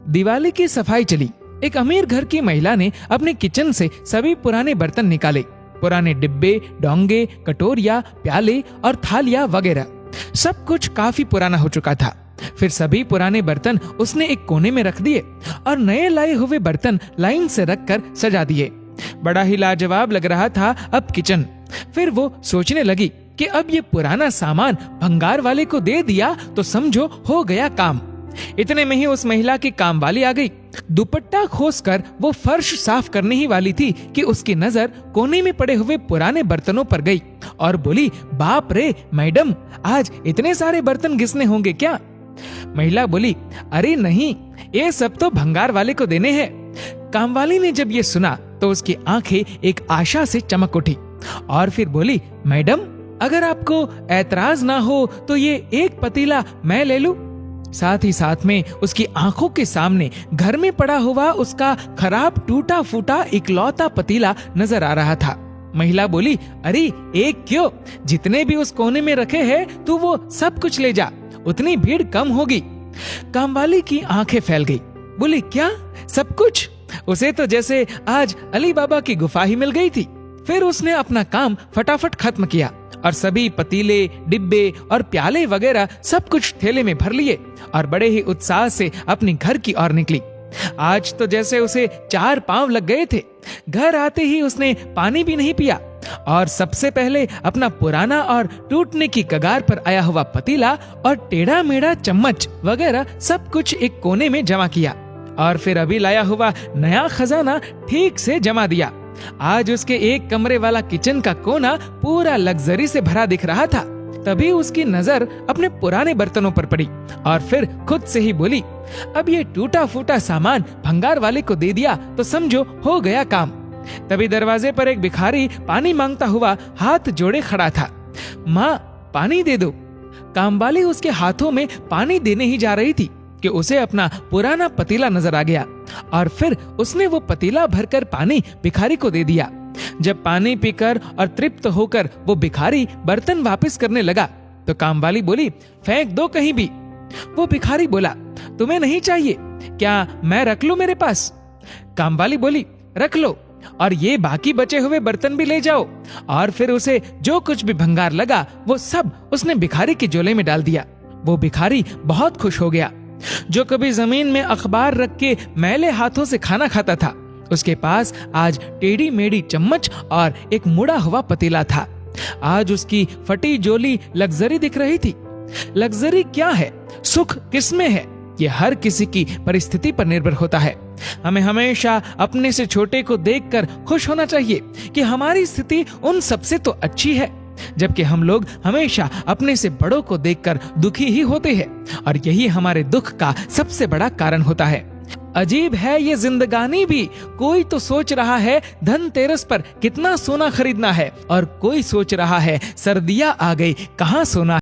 दिवाली की सफाई चली। एक अमीर घर की महिला ने अपने किचन से सभी पुराने बर्तन निकाले। पुराने डिब्बे, डोंगे, कटोरियां, प्याले और थालियां वगैरह सब कुछ काफी पुराना हो चुका था। फिर सभी पुराने बर्तन उसने एक कोने में रख दिए और नए लाए हुए बर्तन लाइन से रखकर सजा दिए। बड़ा ही लाजवाब लग रहा था अब किचन। फिर वो सोचने लगी कि अब ये पुराना सामान भंगार वाले को दे दिया तो समझो हो गया काम। इतने में ही उस महिला की कामवाली आ गई। दुपट्टा खोसकर वो फर्श साफ करने ही वाली थी कि उसकी नजर कोने में पड़े हुए पुराने बर्तनों पर गई और बोली, बाप रे मैडम, आज इतने सारे बर्तन घिसने होंगे क्या? महिला बोली, अरे नहीं, ये सब तो भंगार वाले को देने हैं। कामवाली ने जब ये सुना तो उसकी आंखें एक आशा से चमक उठी और फिर बोली, मैडम, अगर आपको ऐतराज ना हो तो ये एक पतीला मैं ले लूं। साथ ही साथ में उसकी आंखों के सामने घर में पड़ा हुआ उसका खराब टूटा फूटा इकलौता पतीला नजर आ रहा था। महिला बोली, अरे एक क्यों, जितने भी उस कोने में रखे हैं तू वो सब कुछ ले जा, उतनी भीड़ कम होगी। कामवाली की आंखें फैल गई। बोली, क्या सब कुछ? उसे तो जैसे आज अली बाबा की गुफा ही मिल गई थी। फिर उसने अपना काम फटाफट खत्म किया और सभी पतीले, डिब्बे और प्याले वगैरह सब कुछ थैले में भर लिए और बड़े ही उत्साह से अपने घर की ओर निकली। आज तो जैसे उसे 4 पांव लग गए थे। घर आते ही उसने पानी भी नहीं पिया और सबसे पहले अपना पुराना और टूटने की कगार पर आया हुआ पतीला और टेढ़ा मेढ़ा चम्मच वगैरह सब कुछ एक कोने में जमा किया और फिर अभी लाया हुआ नया खजाना ठीक से जमा दिया। आज उसके एक कमरे वाला किचन का कोना पूरा लग्जरी से भरा दिख रहा था। तभी उसकी नजर अपने पुराने बर्तनों पर पड़ी और फिर खुद से ही बोली, अब ये टूटा फूटा सामान भंगार वाले को दे दिया तो समझो हो गया काम। तभी दरवाजे पर एक भिखारी पानी मांगता हुआ हाथ जोड़े खड़ा था। माँ, पानी दे दो। कामवाली उसके हाथों में पानी देने ही जा रही थी कि उसे अपना पुराना पतीला नजर आ गया और फिर उसने वो पतीला भरकर पानी भिखारी को दे दिया। जब पानी पीकर और तृप्त होकर वो भिखारी बर्तन वापस करने लगा तो कामवाली बोली, फेंक दो कहीं भी। वो भिखारी बोला, तुम्हें नहीं चाहिए क्या, मैं रख लूं मेरे पास? कामवाली बोली, रख लो और ये बाकी बचे हुए बर्तन भी ले जाओ। और फिर उसे जो कुछ भी भंगार लगा वो सब उसने भिखारी की झोले में डाल दिया। वो भिखारी बहुत खुश हो गया। जो कभी जमीन में अखबार रख के मैले हाथों से खाना खाता था, उसके पास आज टेढ़ी मेढ़ी चम्मच और एक मुड़ा हुआ पतीला था। आज उसकी फटी झोली लग्जरी दिख रही थी। लग्जरी क्या है, सुख किसमें है, ये हर किसी की परिस्थिति पर निर्भर होता है। हमें हमेशा अपने से छोटे को देखकर खुश होना चाहिए कि हमारी स्थिति उन सबसे तो अच्छी है, जबकि हम लोग हमेशा अपने से बड़ों को देखकर दुखी ही होते हैं और यही हमारे दुख का सबसे बड़ा कारण होता है। अजीब है ये जिंदगानी भी, कोई तो सोच रहा है धनतेरस पर कितना सोना खरीदना है और कोई सोच रहा है सर्दियां आ गई कहाँ सोना